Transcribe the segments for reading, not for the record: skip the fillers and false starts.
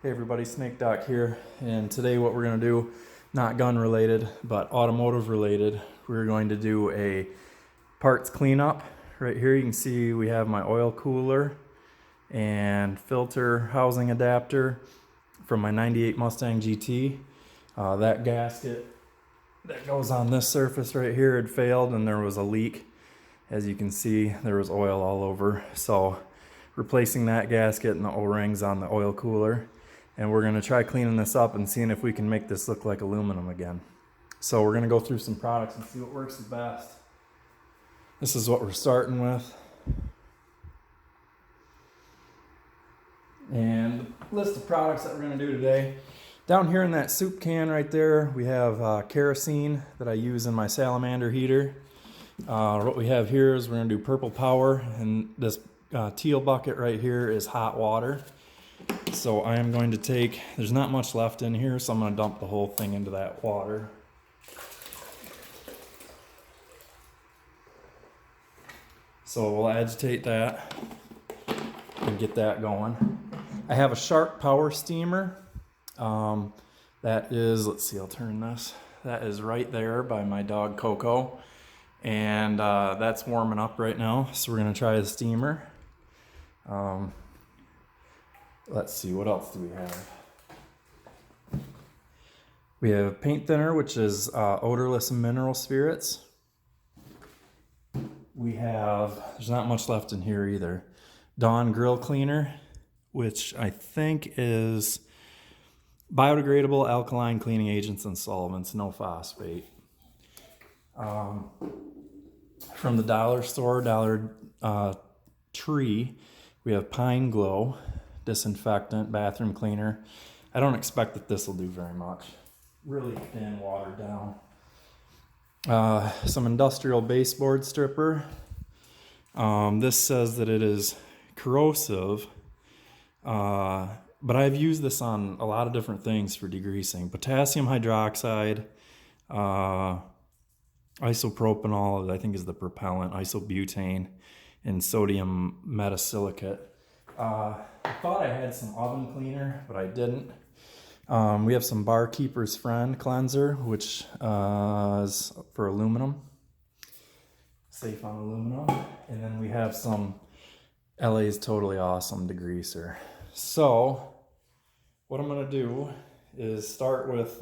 Hey everybody, Snake Doc here, and today what we're going to do, not gun related, but automotive related, we're going to do a parts cleanup. Right here you can see we have my oil cooler and filter housing adapter from my 98 Mustang GT. That gasket that goes on this surface right here had failed and there was a leak. As you can see, there was oil all over, so replacing that gasket and the O-rings on the oil cooler. And we're gonna try cleaning this up and seeing if we can make this look like aluminum again. So we're gonna go through some products and see what works the best. This is what we're starting with. And the list of products that we're gonna do today. Down here in that soup can right there, we have kerosene that I use in my salamander heater. What we have here is we're gonna do purple power, and this teal bucket right here is hot water. So I am going to take, there's not much left in here, so I'm going to dump the whole thing into that water. So we'll agitate that and get that going. I have a Shark Power Steamer. That is, let's see, I'll turn this. That is right there by my dog Coco. And that's warming up right now, so we're going to try the steamer. Let's see, what else do we have? We have paint thinner, which is odorless mineral spirits. We have, there's not much left in here either. Dawn grill cleaner, which I think is biodegradable alkaline cleaning agents and solvents, no phosphate. From the dollar store, Dollar Tree, we have Pine Glow disinfectant, bathroom cleaner. I don't expect that this will do very much. Really thin, watered down. Some industrial baseboard stripper. This says that it is corrosive, but I've used this on a lot of different things for degreasing. Potassium hydroxide, isopropanol, I think is the propellant, isobutane, and sodium metasilicate. I thought I had some oven cleaner, but I didn't. We have some Barkeeper's Friend cleanser, which is for aluminum, safe on aluminum. And then we have some LA's Totally Awesome degreaser. So what I'm gonna do is start with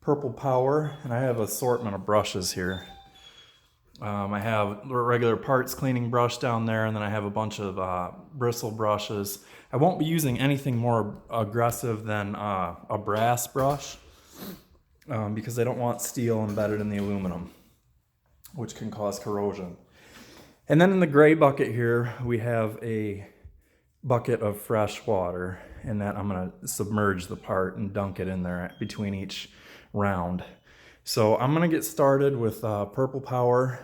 Purple Power, and I have an assortment of brushes here. I have a regular parts cleaning brush down there, and then I have a bunch of bristle brushes. I won't be using anything more aggressive than a brass brush because I don't want steel embedded in the aluminum, which can cause corrosion. And then in the gray bucket here, we have a bucket of fresh water, and that I'm gonna submerge the part and dunk it in there between each round. So I'm gonna get started with Purple Power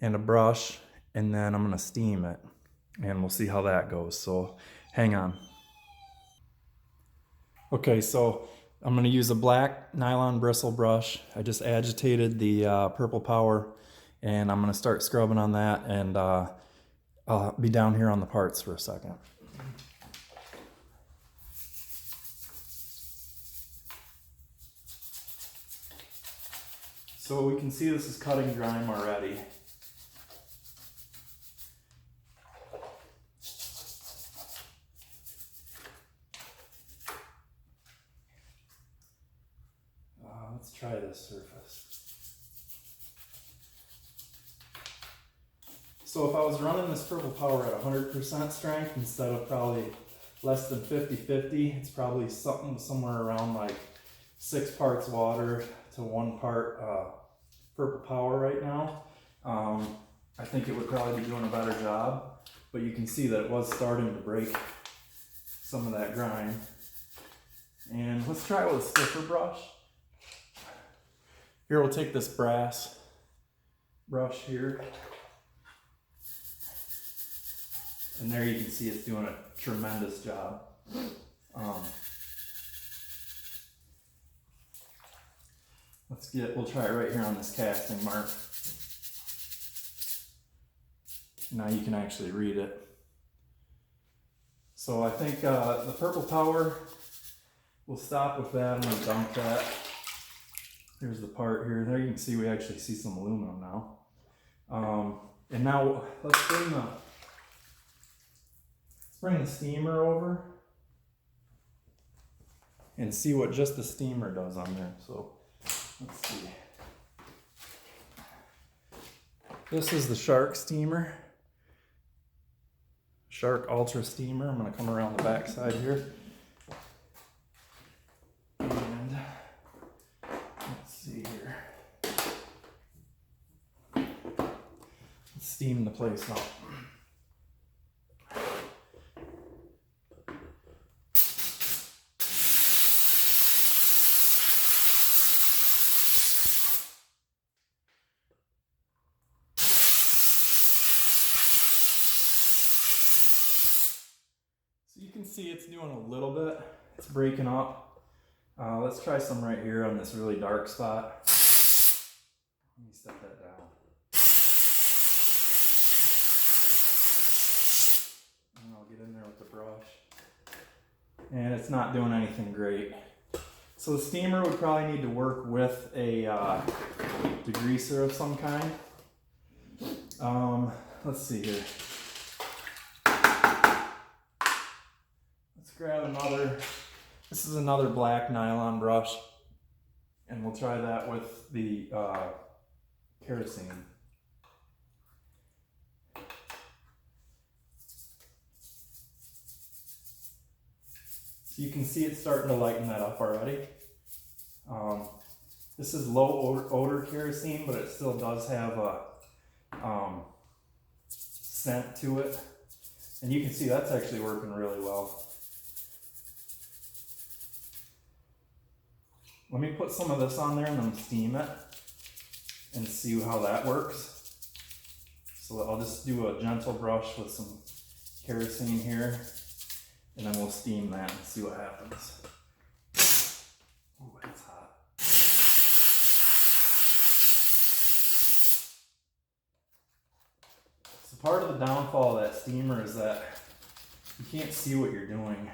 and a brush, and then I'm gonna steam it, and we'll see how that goes. So hang on. Okay, so I'm gonna use a black nylon bristle brush. I just agitated the Purple Power, and I'm gonna start scrubbing on that, and I'll be down here on the parts for a second. So we can see this is cutting grime already. Let's try this surface. So if I was running this Purple Power at 100% strength instead of probably less than 50-50, it's probably somewhere around like 6 parts water to 1 part Purple Power right now. I think it would probably be doing a better job, but you can see that it was starting to break some of that grime. And let's try it with a stiffer brush. Here, we'll take this brass brush here. And there you can see it's doing a tremendous job. We'll try it right here on this casting mark. Now you can actually read it. So I think the purple power, we'll stop with that. I'm gonna dump that. Here's the part here. There you can see we actually see some aluminum now. And now let's bring the steamer over and see what just the steamer does on there. So let's see. This is the Shark steamer. Shark Ultra steamer. I'm gonna come around the back side here. And let's see here. Let's steam the place up. So you can see it's doing a little bit. It's breaking up. Let's try some right here on this really dark spot. Let me step that down. And I'll get in there with the brush. And it's not doing anything great. So the steamer would probably need to work with a degreaser of some kind. Let's see here. Let's grab another, this is another black nylon brush, and we'll try that with the kerosene. So you can see it's starting to lighten that up already. This is low odor kerosene, but it still does have a scent to it. And you can see that's actually working really well. Let me put some of this on there and then steam it and see how that works. So I'll just do a gentle brush with some kerosene here, and then we'll steam that and see what happens. Ooh, it's hot. So part of the downfall of that steamer is that you can't see what you're doing.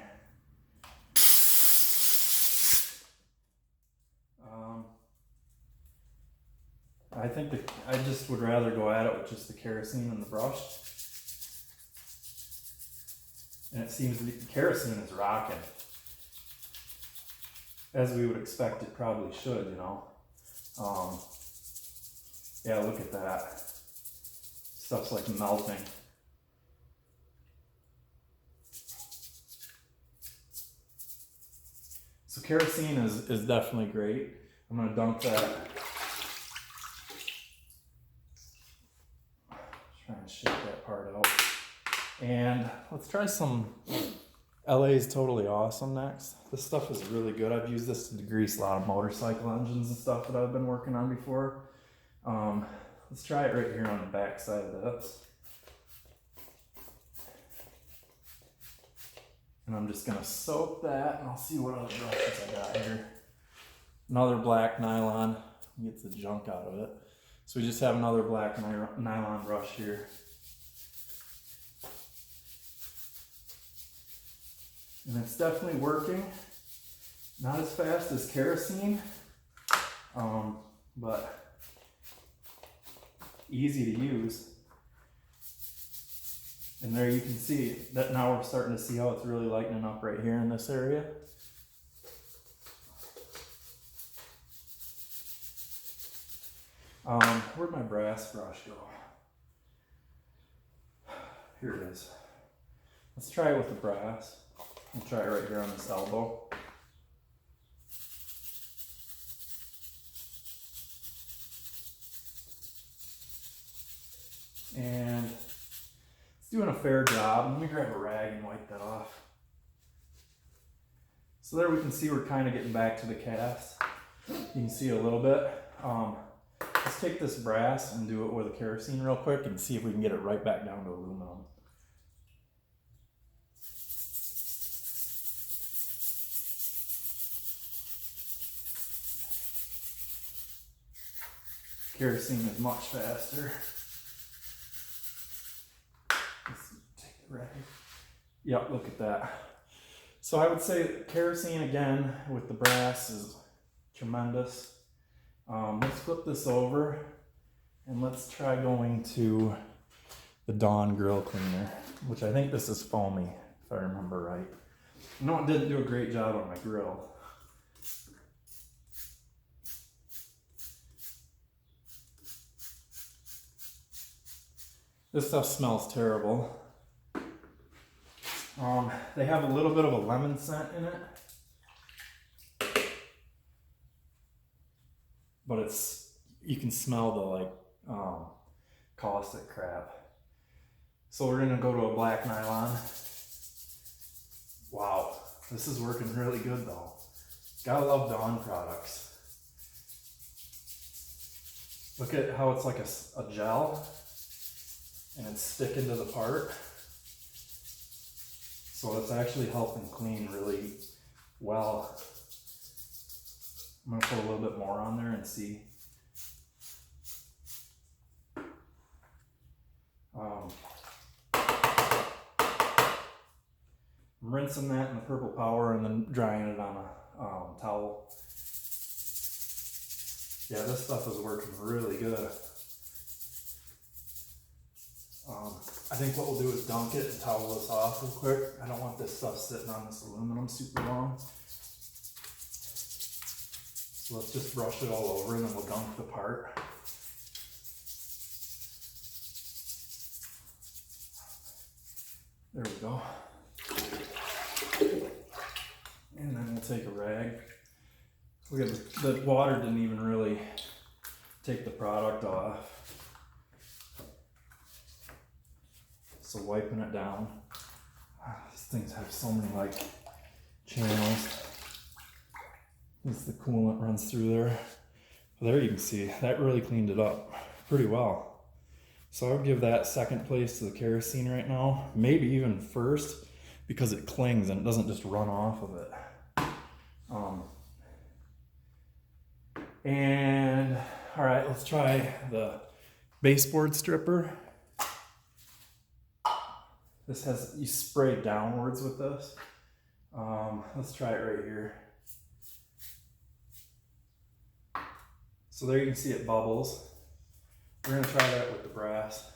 I think I just would rather go at it with just the kerosene and the brush. And it seems the kerosene is rocking. As we would expect it probably should, you know. Yeah, look at that. Stuff's like melting. So kerosene is definitely great. I'm gonna dump that. Try and shake that part out. And let's try some LA's Totally Awesome next. This stuff is really good. I've used this to degrease a lot of motorcycle engines and stuff that I've been working on before. Let's try it right here on the back side of this. And I'm just gonna soak that, and I'll see what other brushes I got here. Another black nylon, gets the junk out of it. So we just have another black nylon brush here. And it's definitely working. Not as fast as kerosene, but easy to use. And there you can see that now we're starting to see how it's really lightening up right here in this area. Where'd my brass brush go? Here it is. Let's try it with the brass. We'll try it right here on this elbow. And it's doing a fair job. Let me grab a rag and wipe that off. So there we can see we're kind of getting back to the cast. You can see a little bit. Let's take this brass and do it with a kerosene real quick and see if we can get it right back down to aluminum. Kerosene is much faster. Let's take the rag. Yep, look at that. So I would say kerosene again with the brass is tremendous. Let's flip this over and let's try going to the Dawn grill cleaner, which I think this is foamy, if I remember right. No, it didn't do a great job on my grill. This stuff smells terrible. They have a little bit of a lemon scent in it, but you can smell the caustic crap. So we're gonna go to a black nylon. Wow, this is working really good though. Gotta love Dawn products. Look at how it's like a gel and it's sticking to the part. So it's actually helping clean really well. I'm gonna put a little bit more on there and see. I'm rinsing that in the Purple Power and then drying it on a towel. Yeah, this stuff is working really good. I think what we'll do is dunk it and towel this off real quick. I don't want this stuff sitting on this aluminum super long. So let's just brush it all over and then we'll dunk the part. There we go. And then we'll take a rag. Look at the water didn't even really take the product off. So wiping it down. These things have so many like channels. As the coolant runs through there. Well, there you can see, that really cleaned it up pretty well. So I would give that second place to the kerosene right now. Maybe even first, because it clings and it doesn't just run off of it. And all right, let's try the baseboard stripper. This has, you spray downwards with this. Let's try it right here. So there you can see it bubbles. We're gonna try that with the brass.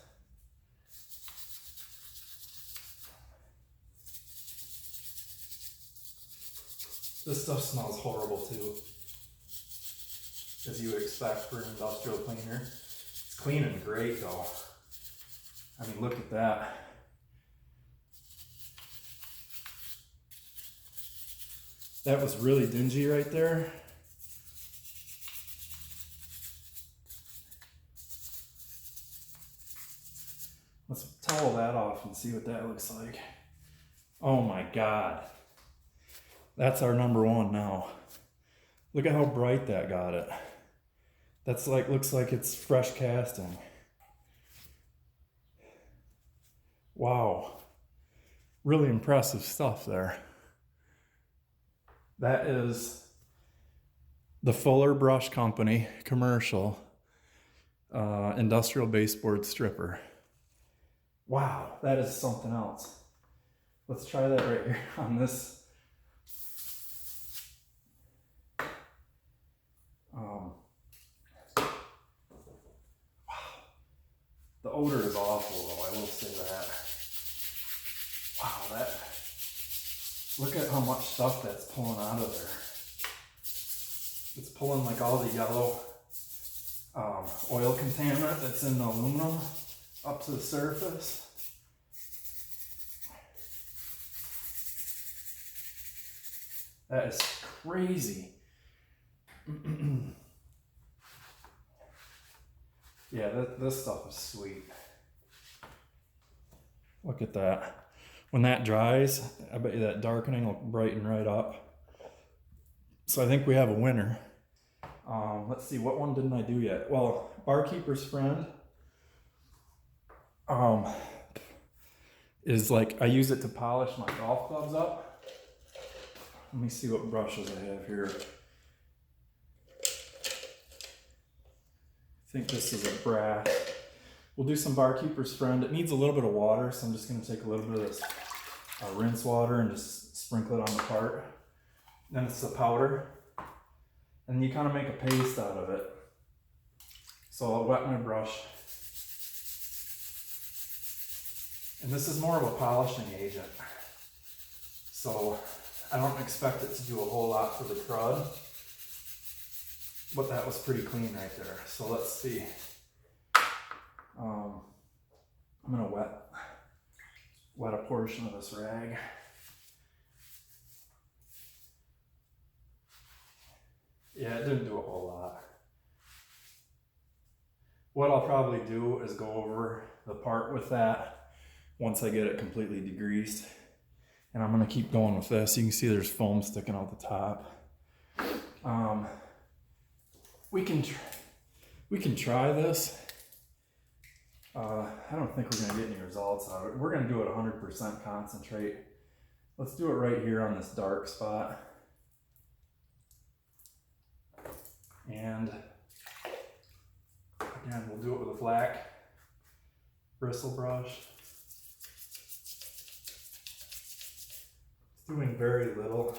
This stuff smells horrible too, as you would expect for an industrial cleaner. It's cleaning great though. I mean, look at that. That was really dingy right there. Let's towel that off and see what that looks like. Oh my God. That's our number one now. Look at how bright that got it. That's like, looks like it's fresh casting. Wow. Really impressive stuff there. That is the Fuller Brush Company commercial industrial baseboard stripper. Wow, that is something else. Let's try that right here on this. Wow, the odor is awful though, I will say that. Wow, look at how much stuff that's pulling out of there. It's pulling like all the yellow oil contaminant that's in the aluminum up to the surface. That is crazy. Yeah, this stuff is sweet. Look at that. When that dries, I bet you that darkening will brighten right up. So I think we have a winner. Let's see, what one didn't I do yet? Well, Barkeeper's Friend is like, I use it to polish my golf clubs up. Let me see what brushes I have here. I think this is a brass. We'll do some Barkeeper's Friend. It needs a little bit of water, so I'm just gonna take a little bit of this rinse water and just sprinkle it on the part. Then it's the powder. And you kind of make a paste out of it. So I'll wet my brush. And this is more of a polishing agent. So I don't expect it to do a whole lot for the crud. But that was pretty clean right there. So let's see. I'm gonna wet a portion of this rag. Yeah, it didn't do a whole lot. What I'll probably do is go over the part with that once I get it completely degreased. And I'm gonna keep going with this. You can see there's foam sticking out the top. We can try this. I don't think we're gonna get any results out of it. We're gonna do it 100% concentrate. Let's do it right here on this dark spot. And again, we'll do it with a black bristle brush. It's doing very little.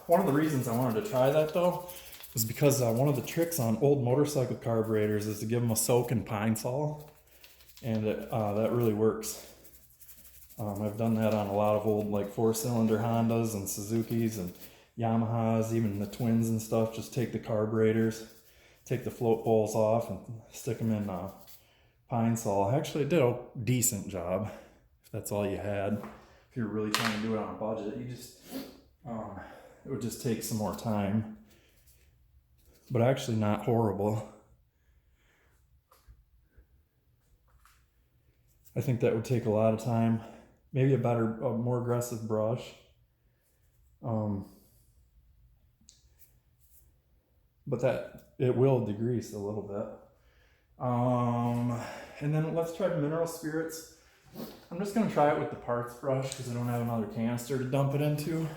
One of the reasons I wanted to try that though was because one of the tricks on old motorcycle carburetors is to give them a soak in pine sol, and that really works. I've done that on a lot of old like 4-cylinder Hondas and Suzukis and Yamahas, even the twins and stuff. Just take the carburetors, take the float bowls off and stick them in pine sol. Actually, it did a decent job if that's all you had. If you're really trying to do it on a budget, you just it would just take some more time, but actually not horrible. I think that would take a lot of time. Maybe a more aggressive brush. But that, it will degrease a little bit. And then let's try the mineral spirits. I'm just gonna try it with the parts brush because I don't have another canister to dump it into.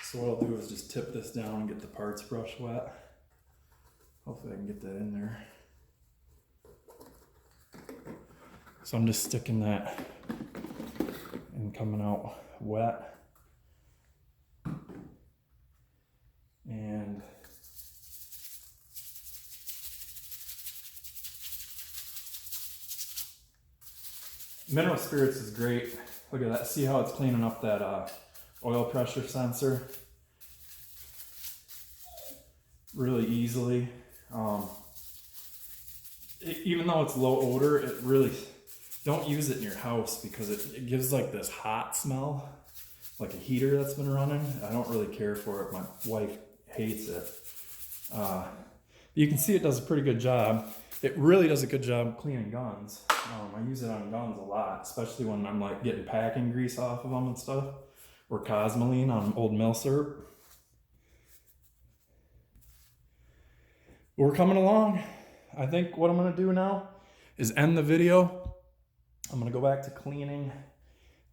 So what I'll do is just tip this down and get the parts brush wet. Hopefully I can get that in there. So I'm just sticking that and coming out wet. And mineral spirits is great. Look at that. See how it's cleaning up that oil pressure sensor really easily. Even though it's low odor, it really, don't use it in your house because it gives like this hot smell, like a heater that's been running. I don't really care for it. My wife hates it. You can see it does a pretty good job. It really does a good job cleaning guns. I use it on guns a lot, especially when I'm like getting packing grease off of them and stuff, or Cosmoline on old milsurp. We're coming along. I think what I'm gonna do now is end the video. I'm gonna go back to cleaning,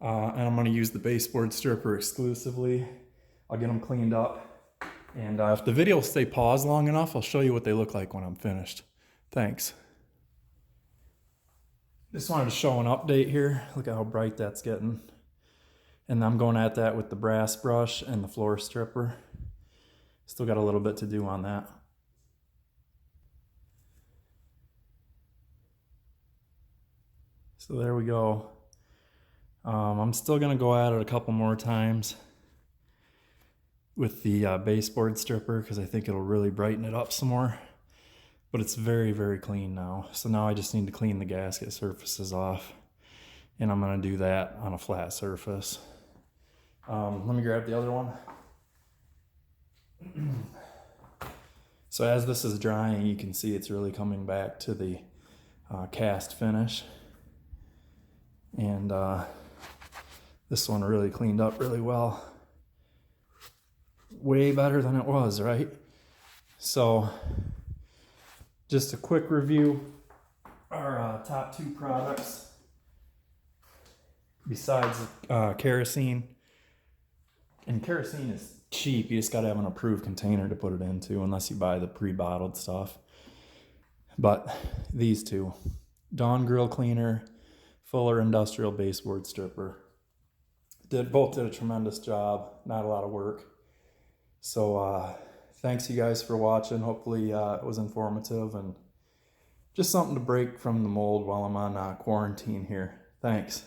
and I'm gonna use the baseboard stripper exclusively. I'll get them cleaned up. And if the video will stay paused long enough, I'll show you what they look like when I'm finished. Thanks. Just wanted to show an update here. Look at how bright that's getting. And I'm going at that with the brass brush and the floor stripper. Still got a little bit to do on that. So there we go. I'm still gonna go at it a couple more times with the baseboard stripper because I think it'll really brighten it up some more. But it's very, very clean now. So now I just need to clean the gasket surfaces off. And I'm gonna do that on a flat surface. Let me grab the other one. So as this is drying, you can see it's really coming back to the cast finish. And this one really cleaned up really well. Way better than it was, right? So just a quick review. Our top two products, besides kerosene. And kerosene is cheap. You just got to have an approved container to put it into, unless you buy the pre-bottled stuff. But these two, Dawn Grill Cleaner, Fuller Industrial Baseboard Stripper, both did a tremendous job. Not a lot of work. So thanks you guys for watching. Hopefully it was informative and just something to break from the mold while I'm on quarantine here. Thanks.